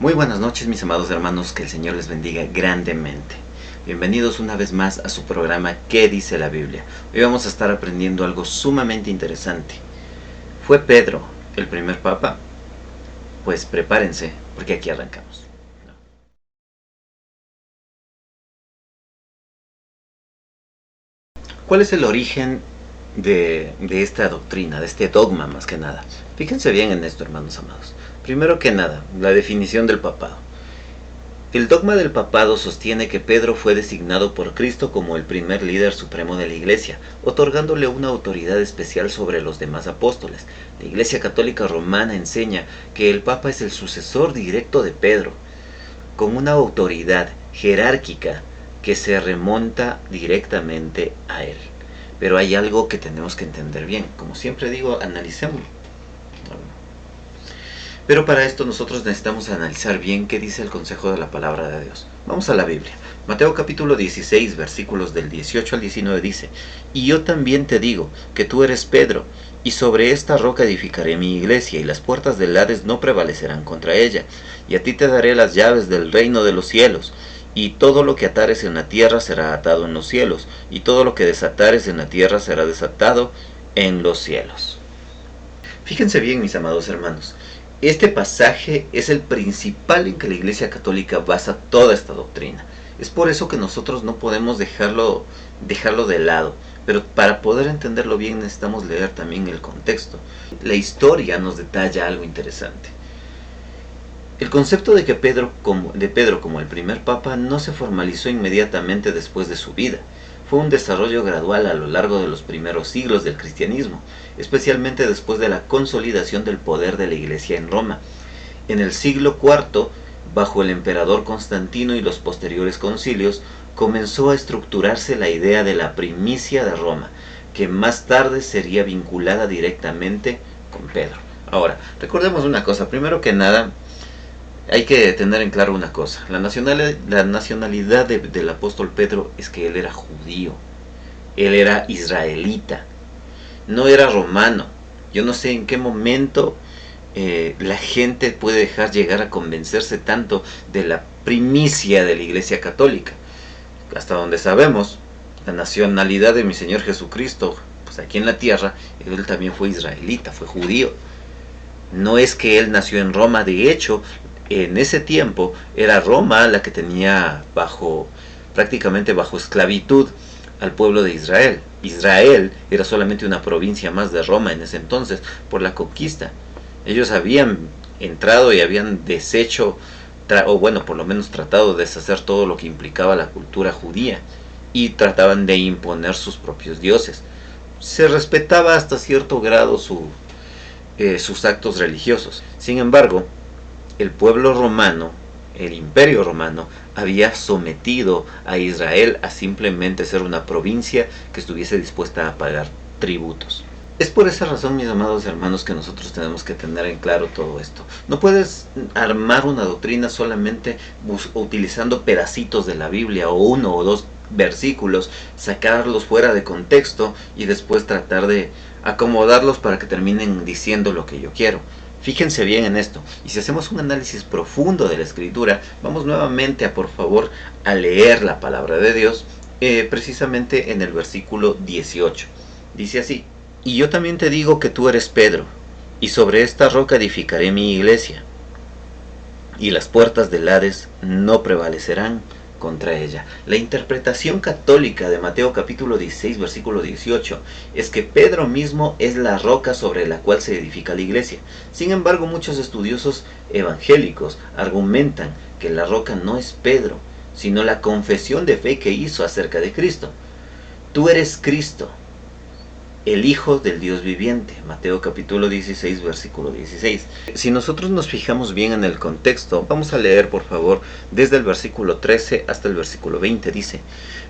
Muy buenas noches, mis amados hermanos, que el Señor les bendiga grandemente. Bienvenidos una vez más a su programa ¿Qué dice la Biblia? Hoy vamos a estar aprendiendo algo sumamente interesante. ¿Fue Pedro el primer papa? Pues prepárense, porque aquí arrancamos. ¿Cuál es el origen de esta doctrina, de este dogma más que nada? Fíjense bien en esto, hermanos amados. Primero que nada, la definición del papado. El dogma del papado sostiene que Pedro fue designado por Cristo como el primer líder supremo de la Iglesia, otorgándole una autoridad especial sobre los demás apóstoles. La Iglesia Católica Romana enseña que el Papa es el sucesor directo de Pedro, con una autoridad jerárquica que se remonta directamente a él. Pero hay algo que tenemos que entender bien. Como siempre digo, analicémoslo. Pero para esto nosotros necesitamos analizar bien qué dice el consejo de la palabra de Dios. Vamos a la Biblia. Mateo capítulo 16, versículos del 18 al 19 dice: Y yo también te digo que tú eres Pedro, y sobre esta roca edificaré mi iglesia, y las puertas del Hades no prevalecerán contra ella. Y a ti te daré las llaves del reino de los cielos. Y todo lo que atares en la tierra será atado en los cielos, y todo lo que desatares en la tierra será desatado en los cielos. Fíjense bien, mis amados hermanos. Este pasaje es el principal en que la Iglesia Católica basa toda esta doctrina. Es por eso que nosotros no podemos dejarlo de lado. Pero para poder entenderlo bien necesitamos leer también el contexto. La historia nos detalla algo interesante. El concepto de Pedro como el primer papa no se formalizó inmediatamente después de su vida. Fue un desarrollo gradual a lo largo de los primeros siglos del cristianismo, especialmente después de la consolidación del poder de la Iglesia en Roma. En el siglo IV, bajo el emperador Constantino y los posteriores concilios, comenzó a estructurarse la idea de la primicia de Roma, que más tarde sería vinculada directamente con Pedro. Ahora, recordemos una cosa, primero que nada, hay que tener en claro una cosa. La nacionalidad del apóstol Pedro es que él era judío. Él era israelita. No era romano. Yo no sé en qué momento la gente puede dejar llegar a convencerse tanto de la primicia de la Iglesia Católica. Hasta donde sabemos, la nacionalidad de mi Señor Jesucristo, pues aquí en la tierra, él también fue israelita, fue judío. No es que él nació en Roma, de hecho, en ese tiempo era Roma la que tenía prácticamente bajo esclavitud al pueblo de Israel. Israel era solamente una provincia más de Roma en ese entonces por la conquista. Ellos habían entrado y habían deshecho, o bueno, por lo menos tratado de deshacer todo lo que implicaba la cultura judía, y trataban de imponer sus propios dioses. Se respetaba hasta cierto grado sus actos religiosos. Sin embargo, el pueblo romano, el imperio romano, había sometido a Israel a simplemente ser una provincia que estuviese dispuesta a pagar tributos. Es por esa razón, mis amados hermanos, que nosotros tenemos que tener en claro todo esto. No puedes armar una doctrina solamente utilizando pedacitos de la Biblia o uno o dos versículos, sacarlos fuera de contexto y después tratar de acomodarlos para que terminen diciendo lo que yo quiero. Fíjense bien en esto, y si hacemos un análisis profundo de la Escritura, vamos nuevamente por favor a leer la palabra de Dios, precisamente en el versículo 18. Dice así: Y yo también te digo que tú eres Pedro, y sobre esta roca edificaré mi iglesia, y las puertas del Hades no prevalecerán contra ella. La interpretación católica de Mateo capítulo 16 versículo 18 es que Pedro mismo es la roca sobre la cual se edifica la iglesia. Sin embargo, muchos estudiosos evangélicos argumentan que la roca no es Pedro, sino la confesión de fe que hizo acerca de Cristo. Tú eres Cristo, el Hijo del Dios viviente. Mateo capítulo 16 versículo 16. Si nosotros nos fijamos bien en el contexto, vamos a leer por favor desde el versículo 13 hasta el versículo 20. Dice: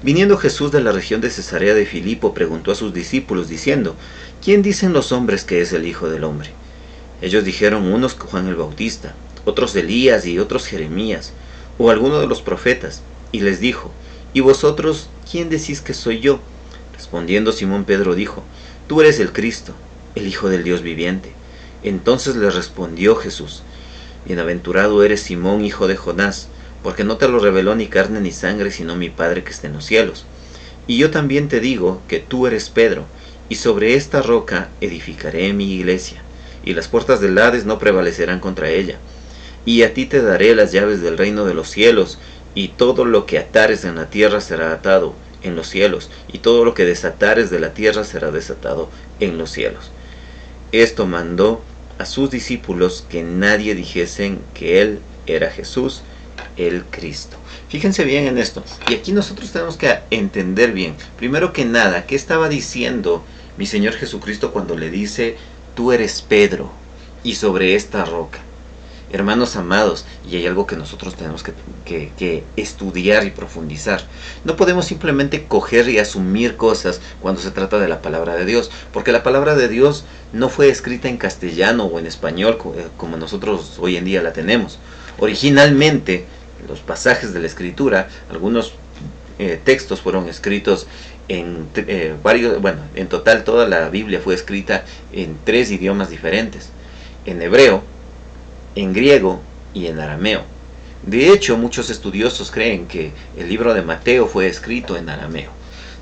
Viniendo Jesús de la región de Cesarea de Filipo, preguntó a sus discípulos diciendo: ¿Quién dicen los hombres que es el Hijo del Hombre? Ellos dijeron, unos Juan el Bautista, otros Elías y otros Jeremías, o alguno de los profetas. Y les dijo: ¿Y vosotros quién decís que soy yo? Respondiendo Simón Pedro dijo: Tú eres el Cristo, el Hijo del Dios viviente. Entonces le respondió Jesús: Bienaventurado eres Simón, hijo de Jonás, porque no te lo reveló ni carne ni sangre, sino mi Padre que está en los cielos. Y yo también te digo que tú eres Pedro, y sobre esta roca edificaré mi iglesia, y las puertas del Hades no prevalecerán contra ella. Y a ti te daré las llaves del reino de los cielos, y todo lo que atares en la tierra será atado en los cielos, y todo lo que desatares de la tierra será desatado en los cielos. Esto mandó a sus discípulos que nadie dijesen que él era Jesús, el Cristo. Fíjense bien en esto, y aquí nosotros tenemos que entender bien, primero que nada, ¿qué estaba diciendo mi Señor Jesucristo cuando le dice, tú eres Pedro, y sobre esta roca? Hermanos amados, y hay algo que nosotros tenemos que estudiar y profundizar. No podemos simplemente coger y asumir cosas cuando se trata de la palabra de Dios, porque la palabra de Dios no fue escrita en castellano o en español como nosotros hoy en día la tenemos. Originalmente, los pasajes de la Escritura, algunos textos fueron escritos en en total toda la Biblia fue escrita en 3 idiomas diferentes: en hebreo, en griego y en arameo. De hecho, muchos estudiosos creen que el libro de Mateo fue escrito en arameo.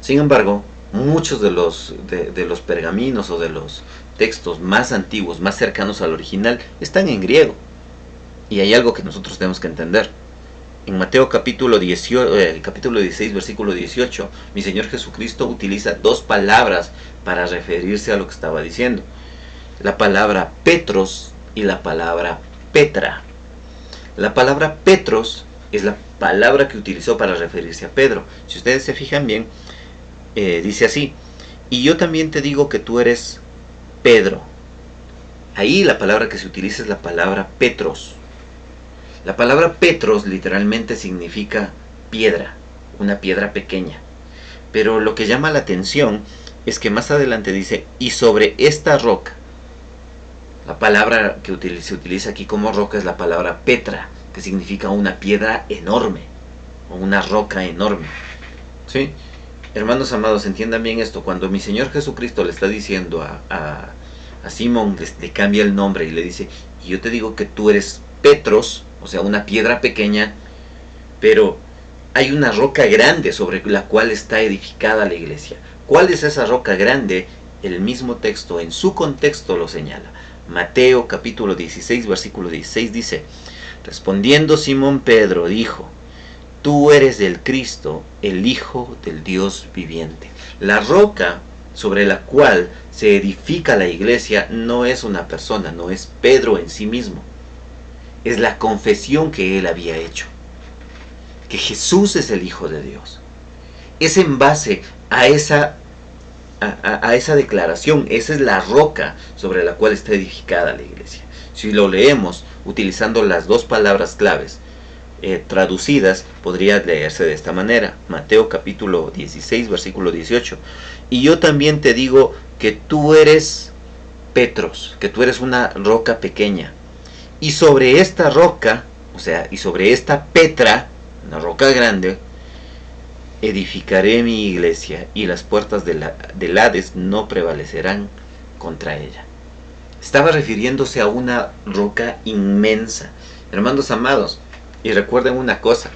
Sin embargo, muchos de los pergaminos o de los textos más antiguos, más cercanos al original, están en griego. Y hay algo que nosotros tenemos que entender. En Mateo capítulo 16, versículo 18, mi Señor Jesucristo utiliza 2 palabras para referirse a lo que estaba diciendo. La palabra Petros y la palabra Petra. La palabra Petros es la palabra que utilizó para referirse a Pedro. Si ustedes se fijan bien, dice así: y yo también te digo que tú eres Pedro. Ahí la palabra que se utiliza es la palabra Petros. La palabra Petros literalmente significa piedra, una piedra pequeña. Pero lo que llama la atención es que más adelante dice, y sobre esta roca. La palabra que se utiliza aquí como roca es la palabra Petra, que significa una piedra enorme, o una roca enorme. ¿Sí? Hermanos amados, entiendan bien esto. Cuando mi Señor Jesucristo le está diciendo a Simón, le cambia el nombre y le dice, y yo te digo que tú eres Petros, o sea, una piedra pequeña, pero hay una roca grande sobre la cual está edificada la iglesia. ¿Cuál es esa roca grande? El mismo texto, en su contexto, lo señala. Mateo capítulo 16, versículo 16 dice, respondiendo Simón Pedro dijo, tú eres el Cristo, el Hijo del Dios viviente. La roca sobre la cual se edifica la iglesia no es una persona, no es Pedro en sí mismo. Es la confesión que él había hecho, que Jesús es el Hijo de Dios. Es en base a esa declaración, esa es la roca sobre la cual está edificada la iglesia. Si lo leemos utilizando las 2 palabras claves traducidas, podría leerse de esta manera. Mateo capítulo 16, versículo 18. Y yo también te digo que tú eres Petros, que tú eres una roca pequeña. Y sobre esta roca, o sea, y sobre esta Petra, una roca grande, edificaré mi iglesia, y las puertas del Hades no prevalecerán contra ella. Estaba refiriéndose a una roca inmensa. Hermanos amados, y recuerden una cosa.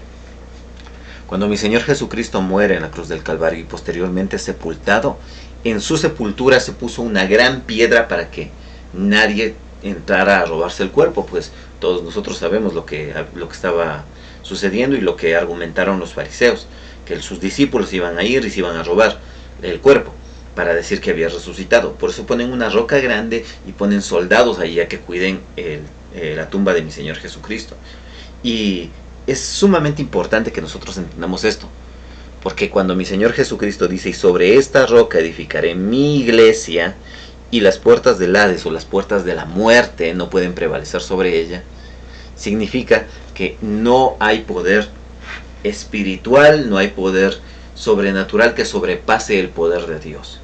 Cuando mi Señor Jesucristo muere en la cruz del Calvario y posteriormente sepultado, en su sepultura se puso una gran piedra para que nadie entrara a robarse el cuerpo, pues todos nosotros sabemos lo que estaba sucediendo y lo que argumentaron los fariseos, que sus discípulos iban a ir y se iban a robar el cuerpo para decir que había resucitado. Por eso ponen una roca grande y ponen soldados allí a que cuiden la tumba de mi Señor Jesucristo. Y es sumamente importante que nosotros entendamos esto, porque cuando mi Señor Jesucristo dice, y sobre esta roca edificaré mi iglesia, y las puertas del Hades o las puertas de la muerte no pueden prevalecer sobre ella, significa que no hay poder espiritual, no hay poder sobrenatural que sobrepase el poder de Dios.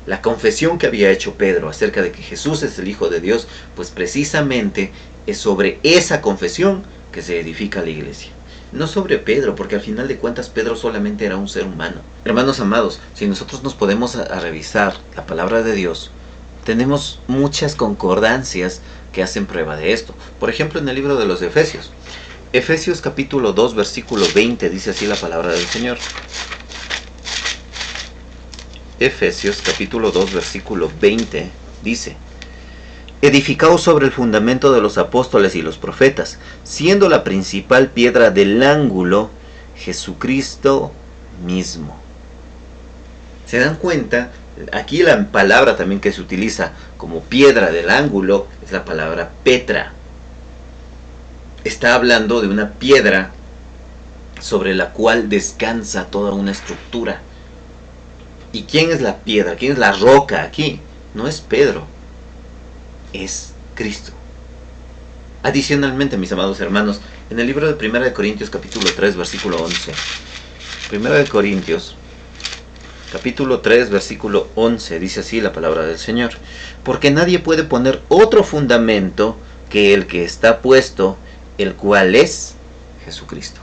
La confesión que había hecho Pedro acerca de que Jesús es el Hijo de Dios, pues precisamente es sobre esa confesión que se edifica la iglesia. No sobre Pedro, porque al final de cuentas Pedro solamente era un ser humano. Hermanos amados, si nosotros nos podemos a revisar la palabra de Dios, tenemos muchas concordancias que hacen prueba de esto. Por ejemplo, en el libro de los Efesios. Efesios capítulo 2, versículo 20, dice así la palabra del Señor. Efesios capítulo 2, versículo 20, dice: edificaos sobre el fundamento de los apóstoles y los profetas, siendo la principal piedra del ángulo Jesucristo mismo. ¿Se dan cuenta? Aquí la palabra también que se utiliza como piedra del ángulo es la palabra Petra. Está hablando de una piedra sobre la cual descansa toda una estructura. ¿Y quién es la piedra? ¿Quién es la roca aquí? No es Pedro, es Cristo. Adicionalmente, mis amados hermanos, en el libro de 1 Corintios capítulo 3, versículo 11. 1 Corintios capítulo 3, versículo 11, dice así la palabra del Señor: porque nadie puede poner otro fundamento que el que está puesto, el cual es Jesucristo.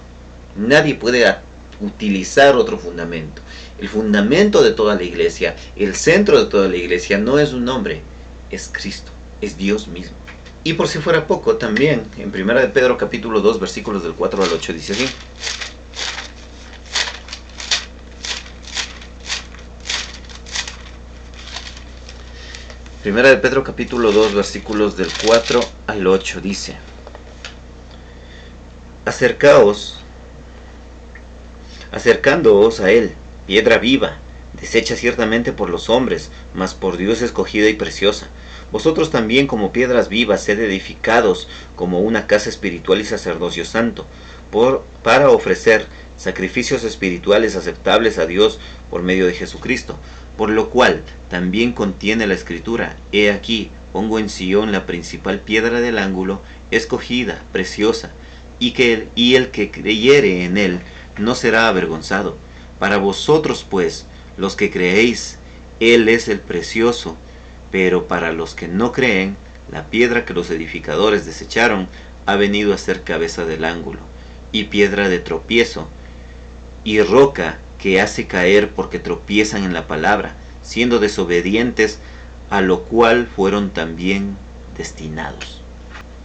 Nadie puede utilizar otro fundamento. El fundamento de toda la iglesia, el centro de toda la iglesia no es un hombre, es Cristo, es Dios mismo. Y por si fuera poco, también en 1 de Pedro capítulo 2, versículos del 4 al 8 dice así: Primera de Pedro capítulo 2, versículos del 4 al 8 dice: acercándoos a él, piedra viva, deshecha ciertamente por los hombres, mas por Dios escogida y preciosa. Vosotros también, como piedras vivas, sed edificados como una casa espiritual y sacerdocio santo, para ofrecer sacrificios espirituales aceptables a Dios por medio de Jesucristo. Por lo cual también contiene la Escritura: he aquí, pongo en Sión la principal piedra del ángulo, escogida, preciosa, y el que creyere en él no será avergonzado. Para vosotros, pues, los que creéis, él es el precioso, pero para los que no creen, la piedra que los edificadores desecharon ha venido a ser cabeza del ángulo, y piedra de tropiezo, y roca que hace caer porque tropiezan en la palabra, siendo desobedientes, a lo cual fueron también destinados.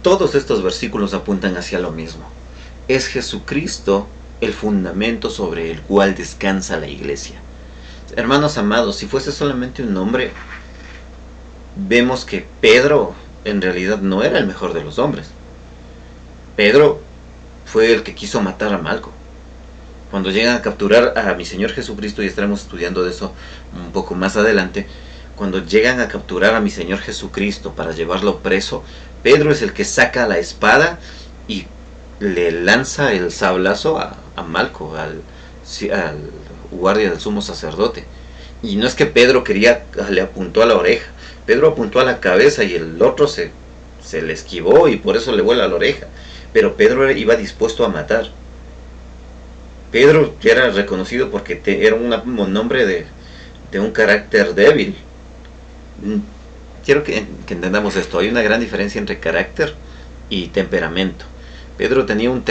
Todos estos versículos apuntan hacia lo mismo. Es Jesucristo el fundamento sobre el cual descansa la iglesia. Hermanos amados, si fuese solamente un hombre, vemos que Pedro en realidad no era el mejor de los hombres. Pedro fue el que quiso matar a Malco. Cuando llegan a capturar a mi Señor Jesucristo, y estaremos estudiando de eso un poco más adelante, cuando llegan a capturar a mi Señor Jesucristo para llevarlo preso, Pedro es el que saca la espada y le lanza el sablazo a Malco, al guardia del sumo sacerdote. Y no es que Pedro le apuntó a la oreja, Pedro apuntó a la cabeza y el otro se le esquivó y por eso le vuela la oreja. Pero Pedro iba dispuesto a matar. Pedro era reconocido porque era un hombre de un carácter débil. Quiero que entendamos esto. Hay una gran diferencia entre carácter y temperamento. Pedro tenía un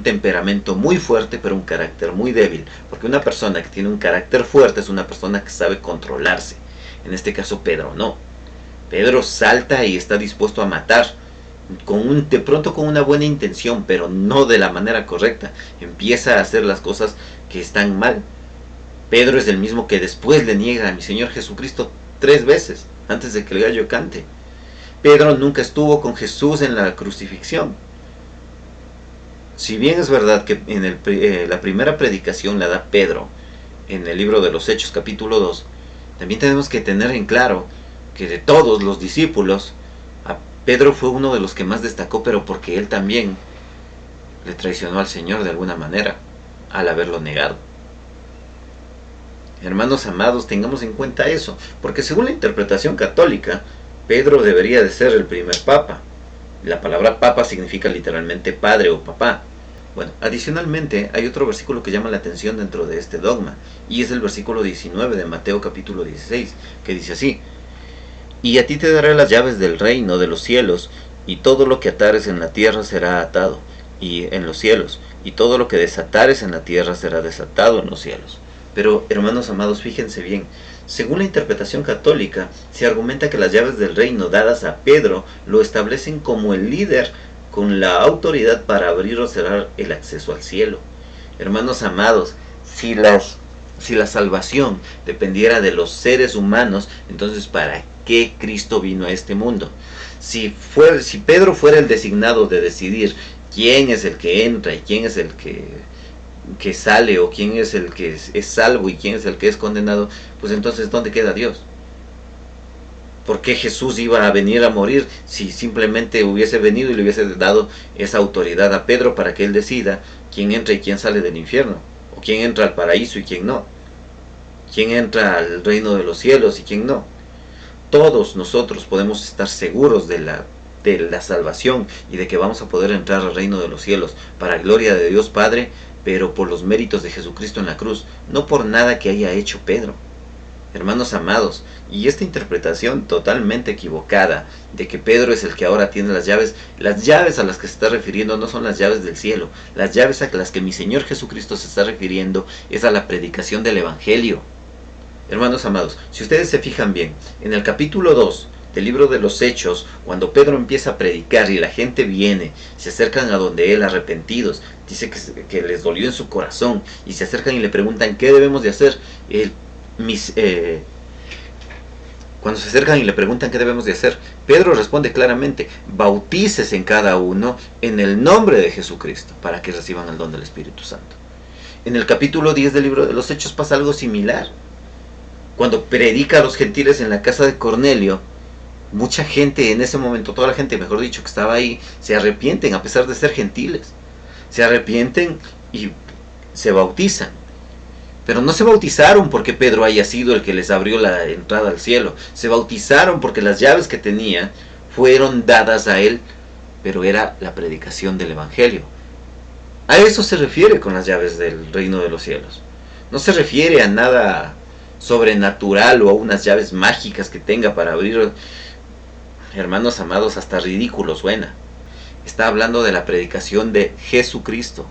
temperamento muy fuerte, pero un carácter muy débil. Porque una persona que tiene un carácter fuerte es una persona que sabe controlarse. En este caso Pedro no. Pedro salta y está dispuesto a matar. De pronto con una buena intención, pero no de la manera correcta. Empieza a hacer las cosas que están mal. Pedro es el mismo que después le niega a mi Señor Jesucristo 3 veces antes de que el gallo cante. Pedro nunca estuvo con Jesús en la crucifixión. Si bien es verdad que en la primera predicación la da Pedro en el libro de los Hechos capítulo 2, también tenemos que tener en claro que de todos los discípulos, Pedro fue uno de los que más destacó, pero porque él también le traicionó al Señor de alguna manera al haberlo negado. Hermanos amados, tengamos en cuenta eso, porque según la interpretación católica, Pedro debería de ser el primer papa. La palabra papa significa literalmente padre o papá. Bueno, adicionalmente hay otro versículo que llama la atención dentro de este dogma, y es el versículo 19 de Mateo capítulo 16, que dice así: y a ti te daré las llaves del reino de los cielos, y todo lo que atares en la tierra será atado y en los cielos, y todo lo que desatares en la tierra será desatado en los cielos. Pero hermanos amados, fíjense bien, Según la interpretación católica, se argumenta que las llaves del reino dadas a Pedro lo establecen como el líder con la autoridad para abrir o cerrar el acceso al cielo. Hermanos amados, si la salvación dependiera de los seres humanos, entonces ¿para qué Cristo vino a este mundo? Si Pedro fuera el designado de decidir quién es el que entra y quién es el que sale, o quién es el que es salvo y quién es el que es condenado, pues entonces ¿dónde queda Dios? ¿Por qué Jesús iba a venir a morir si simplemente hubiese venido y le hubiese dado esa autoridad a Pedro para que él decida quién entra y quién sale del infierno? ¿O quién entra al paraíso y quién no? ¿Quién entra al reino de los cielos y quién no? Todos nosotros podemos estar seguros de la salvación y de que vamos a poder entrar al reino de los cielos para gloria de Dios Padre, pero por los méritos de Jesucristo en la cruz, no por nada que haya hecho Pedro. Hermanos amados, y esta interpretación totalmente equivocada de que Pedro es el que ahora tiene las llaves a las que se está refiriendo no son las llaves del cielo. Las llaves a las que mi Señor Jesucristo se está refiriendo es a la predicación del Evangelio. Hermanos amados, si ustedes se fijan bien, en el capítulo 2 del libro de los Hechos, cuando Pedro empieza a predicar y la gente viene, se acercan a donde él arrepentidos, dice que les dolió en su corazón, y se acercan y le preguntan ¿qué debemos de hacer? Cuando se acercan y le preguntan qué debemos de hacer, Pedro responde claramente: bautícese en cada uno en el nombre de Jesucristo, para que reciban el don del Espíritu Santo. En el capítulo 10 del libro de los Hechos pasa algo similar. Cuando predica a los gentiles en la casa de Cornelio, mucha gente en ese momento, toda la gente, mejor dicho, que estaba ahí, se arrepienten a pesar de ser gentiles. Se arrepienten y se bautizan. Pero no se bautizaron porque Pedro haya sido el que les abrió la entrada al cielo. Se bautizaron porque las llaves que tenía fueron dadas a él, pero era la predicación del Evangelio. A eso se refiere con las llaves del reino de los cielos. No se refiere a nada sobrenatural o a unas llaves mágicas que tenga para abrir. Hermanos amados, hasta ridículo suena. Está hablando de la predicación de Jesucristo,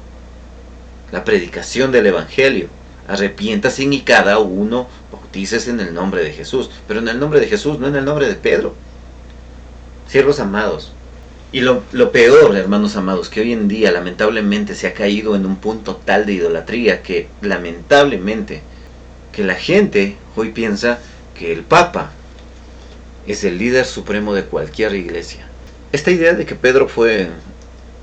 la predicación del Evangelio. Arrepiéntase y cada uno bautícese en el nombre de Jesús, pero en el nombre de Jesús, no en el nombre de Pedro. Siervos amados, y lo peor, hermanos amados, que hoy en día lamentablemente se ha caído en un punto tal de idolatría que lamentablemente que la gente hoy piensa que el Papa es el líder supremo de cualquier iglesia. Esta idea de que Pedro fue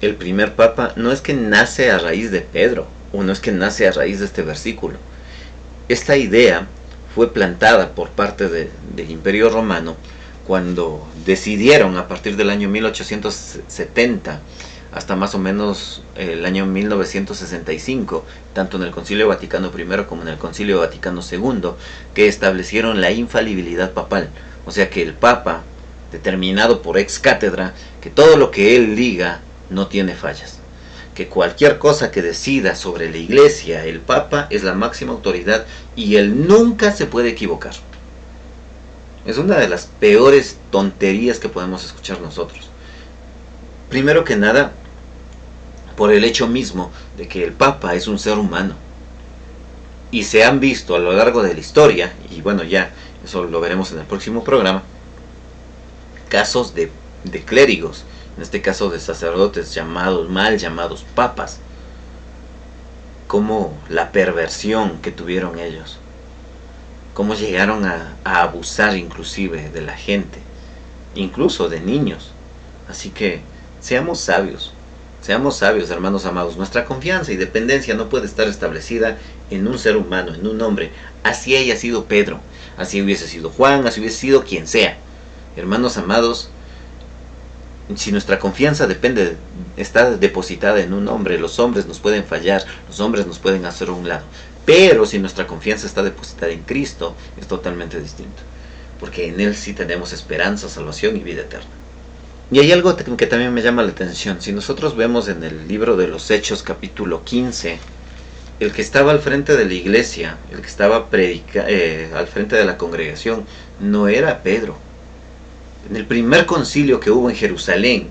el primer Papa no es que nace a raíz de Pedro, o no es que nace a raíz de este versículo. Esta idea fue plantada por parte del Imperio Romano cuando decidieron, a partir del año 1870 hasta más o menos el año 1965, tanto en el Concilio Vaticano I como en el Concilio Vaticano II, que establecieron la infalibilidad papal. O sea que el Papa, determinado por ex cátedra, que todo lo que él diga no tiene fallas. Que cualquier cosa que decida sobre la iglesia, el Papa es la máxima autoridad y él nunca se puede equivocar. Es una de las peores tonterías que podemos escuchar nosotros. Primero que nada, por el hecho mismo de que el Papa es un ser humano. Y se han visto a lo largo de la historia, y bueno, ya eso lo veremos en el próximo programa, casos de clérigos, en este caso de sacerdotes mal llamados papas, como la perversión que tuvieron ellos, cómo llegaron a abusar inclusive de la gente, incluso de niños. Así que seamos sabios, hermanos amados. Nuestra confianza y dependencia no puede estar establecida en un ser humano, en un hombre, así haya sido Pedro, así hubiese sido Juan, así hubiese sido quien sea. Hermanos amados, si nuestra confianza está depositada en un hombre, los hombres nos pueden fallar, los hombres nos pueden hacer a un lado. Pero si nuestra confianza está depositada en Cristo, es totalmente distinto. Porque en Él sí tenemos esperanza, salvación y vida eterna. Y hay algo que también me llama la atención. Si nosotros vemos en el libro de los Hechos, capítulo 15, el que estaba al frente de la iglesia, el que estaba al frente de la congregación, no era Pedro. En el primer concilio que hubo en Jerusalén,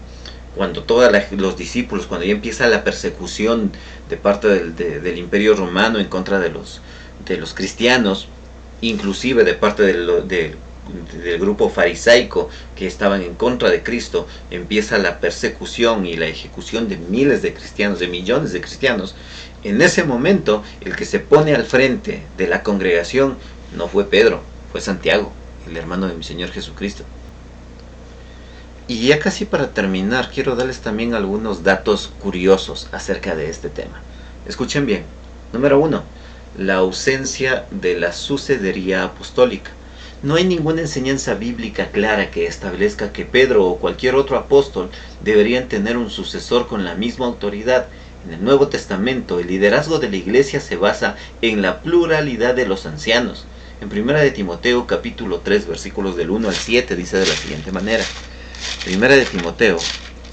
cuando todos los discípulos, cuando ya empieza la persecución de parte del Imperio Romano en contra de los cristianos, inclusive de parte del grupo farisaico que estaban en contra de Cristo, empieza la persecución y la ejecución de miles de cristianos, de millones de cristianos. En ese momento, el que se pone al frente de la congregación no fue Pedro, fue Santiago, el hermano de mi Señor Jesucristo. Y ya casi para terminar, quiero darles también algunos datos curiosos acerca de este tema. Escuchen bien. Número 1. La ausencia de la sucedería apostólica. No hay ninguna enseñanza bíblica clara que establezca que Pedro o cualquier otro apóstol deberían tener un sucesor con la misma autoridad. En el Nuevo Testamento, el liderazgo de la iglesia se basa en la pluralidad de los ancianos. En 1 de Timoteo capítulo 3 versículos del 1 al 7 dice de la siguiente manera. 1 de Timoteo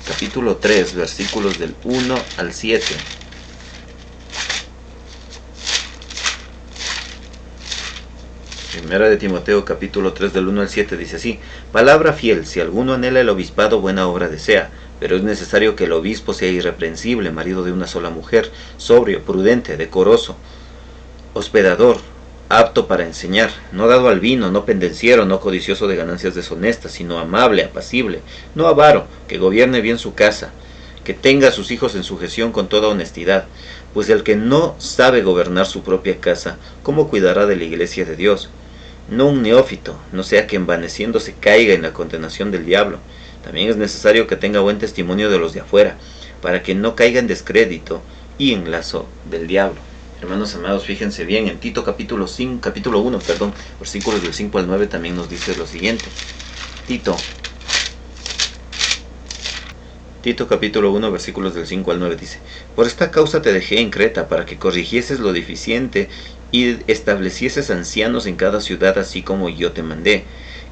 capítulo 3 versículos del 1 al 7. Primera de Timoteo capítulo 3 del 1 al 7 dice así: Palabra fiel, si alguno anhela el obispado, buena obra desea, pero es necesario que el obispo sea irreprensible, marido de una sola mujer, sobrio, prudente, decoroso, hospedador, apto para enseñar, no dado al vino, no pendenciero, no codicioso de ganancias deshonestas, sino amable, apacible, no avaro, que gobierne bien su casa, que tenga a sus hijos en sujeción con toda honestidad, pues el que no sabe gobernar su propia casa, ¿cómo cuidará de la iglesia de Dios? No un neófito, no sea que envaneciéndose caiga en la condenación del diablo. También es necesario que tenga buen testimonio de los de afuera, para que no caiga en descrédito y en lazo del diablo. Hermanos amados, fíjense bien, en Tito capítulo 1, versículos del 5 al 9 también nos dice lo siguiente. Tito capítulo 1 versículos del 5 al 9 dice: Por esta causa te dejé en Creta, para que corrigieses lo deficiente y establecieses ancianos en cada ciudad, así como yo te mandé.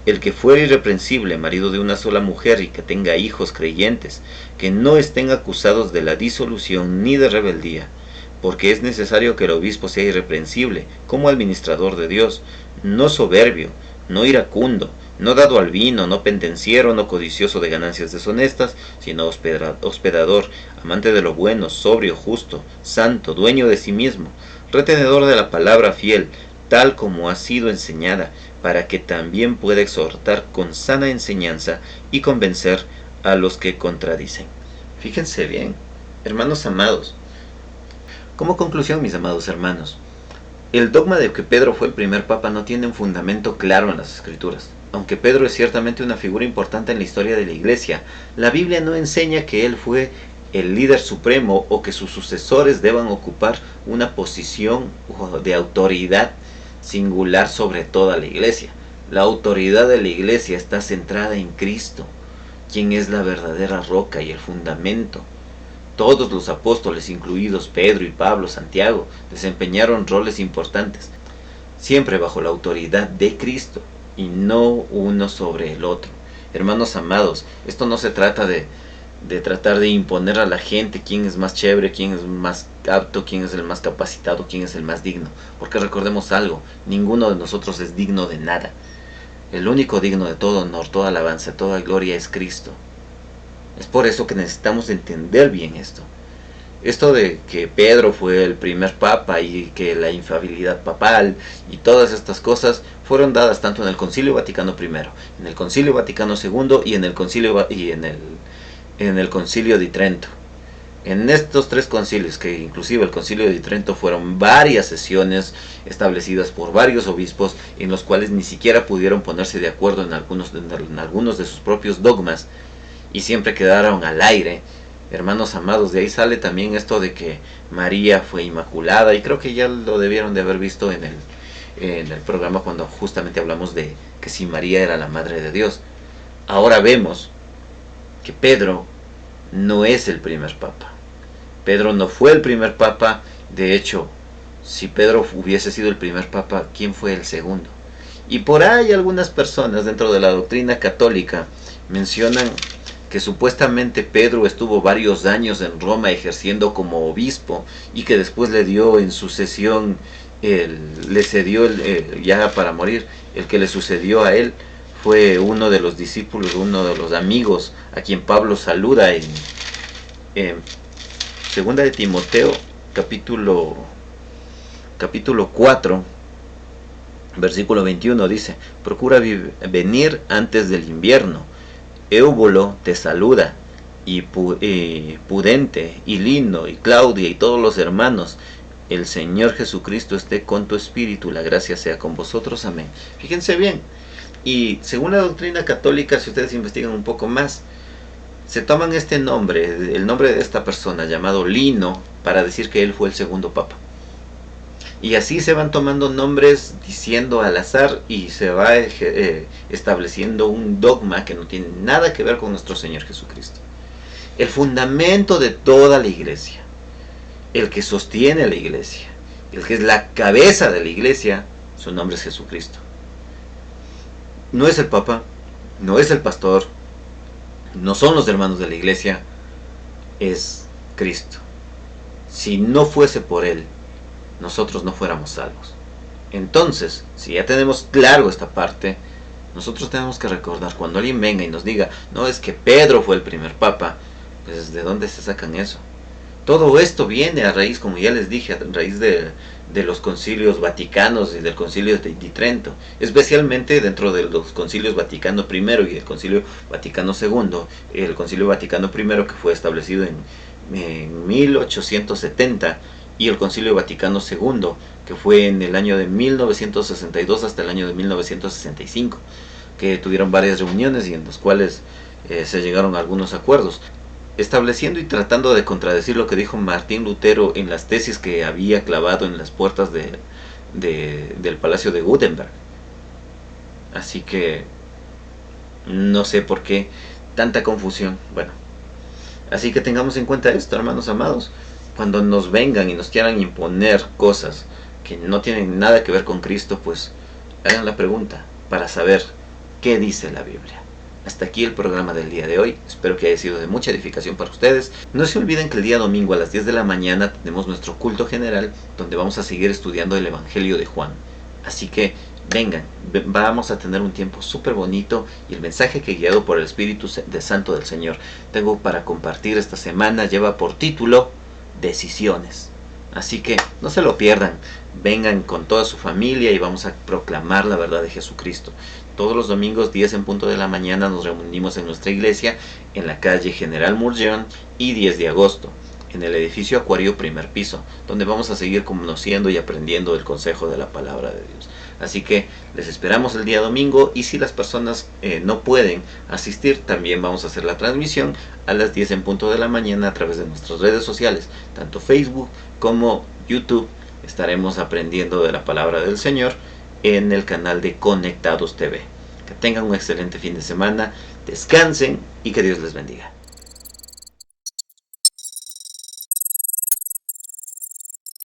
El que fuere irreprensible, marido de una sola mujer, y que tenga hijos creyentes, que no estén acusados de la disolución ni de rebeldía, porque es necesario que el obispo sea irreprensible, como administrador de Dios, no soberbio, no iracundo, no dado al vino, no pendenciero, no codicioso de ganancias deshonestas, sino hospedador, amante de lo bueno, sobrio, justo, santo, dueño de sí mismo, retenedor de la palabra fiel, tal como ha sido enseñada, para que también pueda exhortar con sana enseñanza y convencer a los que contradicen. Fíjense bien, hermanos amados. Como conclusión, mis amados hermanos, el dogma de que Pedro fue el primer papa no tiene un fundamento claro en las Escrituras. Aunque Pedro es ciertamente una figura importante en la historia de la Iglesia, la Biblia no enseña que él fue el líder supremo o que sus sucesores deban ocupar una posición de autoridad singular sobre toda la Iglesia. La autoridad de la Iglesia está centrada en Cristo, quien es la verdadera roca y el fundamento. Todos los apóstoles, incluidos Pedro y Pablo, Santiago, desempeñaron roles importantes, siempre bajo la autoridad de Cristo y no uno sobre el otro. Hermanos amados, esto no se trata de tratar de imponer a la gente quién es más chévere, quién es más apto, quién es el más capacitado, quién es el más digno. Porque recordemos algo, ninguno de nosotros es digno de nada. El único digno de todo honor, toda alabanza, toda gloria es Cristo. Es por eso que necesitamos entender bien esto. Esto de que Pedro fue el primer papa y que la infalibilidad papal y todas estas cosas fueron dadas tanto en el Concilio Vaticano I, en el Concilio Vaticano II y en el Concilio de Trento. En estos tres concilios, que inclusive el Concilio de Trento fueron varias sesiones establecidas por varios obispos, en los cuales ni siquiera pudieron ponerse de acuerdo en algunos de sus propios dogmas y siempre quedaron al aire. Hermanos amados, de ahí sale también esto de que María fue inmaculada, y creo que ya lo debieron de haber visto en el programa cuando justamente hablamos de que si María era la Madre de Dios. Ahora vemos que Pedro no es el primer papa. Pedro no fue el primer papa. De hecho, si Pedro hubiese sido el primer papa, ¿quién fue el segundo? Y por ahí algunas personas dentro de la doctrina católica mencionan que supuestamente Pedro estuvo varios años en Roma ejerciendo como obispo y que después le dio en sucesión, le cedió ya para morir, el que le sucedió a él fue uno de los discípulos, uno de los amigos a quien Pablo saluda en Segunda de Timoteo capítulo 4 Versículo 21 dice, procura venir antes del invierno. Éubulo te saluda, y Pudente, y Lino, y Claudia, y todos los hermanos. El Señor Jesucristo esté con tu espíritu, la gracia sea con vosotros. Amén. Fíjense bien, y según la doctrina católica, si ustedes investigan un poco más, se toman este nombre, el nombre de esta persona llamado Lino, para decir que él fue el segundo papa. Y así se van tomando nombres diciendo al azar y se va estableciendo un dogma que no tiene nada que ver con nuestro Señor Jesucristo. El fundamento de toda la iglesia, el que sostiene a la iglesia, el que es la cabeza de la iglesia, su nombre es Jesucristo. No es el papa, no es el pastor, no son los hermanos de la iglesia, es Cristo. Si no fuese por Él, nosotros no fuéramos salvos. Entonces, si ya tenemos claro esta parte, nosotros tenemos que recordar, cuando alguien venga y nos diga, no, es que Pedro fue el primer papa, pues ¿de dónde se sacan eso? Todo esto viene a raíz, como ya les dije, a raíz de los concilios vaticanos y del concilio de Trento, especialmente dentro de los concilios Vaticano I y el concilio Vaticano II. El concilio Vaticano I, que fue establecido en 1870, y el concilio Vaticano II, que fue en el año de 1962 hasta el año de 1965, que tuvieron varias reuniones y en las cuales se llegaron a algunos acuerdos, estableciendo y tratando de contradecir lo que dijo Martín Lutero en las tesis que había clavado en las puertas del Palacio de Gutenberg. Así que no sé por qué tanta confusión. Bueno, así que tengamos en cuenta esto, hermanos amados. Cuando nos vengan y nos quieran imponer cosas que no tienen nada que ver con Cristo, pues hagan la pregunta para saber qué dice la Biblia. Hasta aquí el programa del día de hoy. Espero que haya sido de mucha edificación para ustedes. No se olviden que el día domingo a las 10 de la mañana tenemos nuestro culto general, donde vamos a seguir estudiando el Evangelio de Juan. Así que vengan, vamos a tener un tiempo súper bonito, y el mensaje que, guiado por el Espíritu Santo del Señor, tengo para compartir esta semana lleva por título Decisiones. Así que no se lo pierdan, vengan con toda su familia y vamos a proclamar la verdad de Jesucristo. Todos los domingos 10 en punto de la mañana nos reunimos en nuestra iglesia en la calle General Murgeón y 10 de agosto en el edificio Acuario primer piso, donde vamos a seguir conociendo y aprendiendo el consejo de la palabra de Dios. Así que les esperamos el día domingo, y si las personas no pueden asistir, también vamos a hacer la transmisión a las 10 en punto de la mañana a través de nuestras redes sociales, tanto Facebook como YouTube. Estaremos aprendiendo de la palabra del Señor en el canal de Conectados TV. Que tengan un excelente fin de semana, descansen y que Dios les bendiga.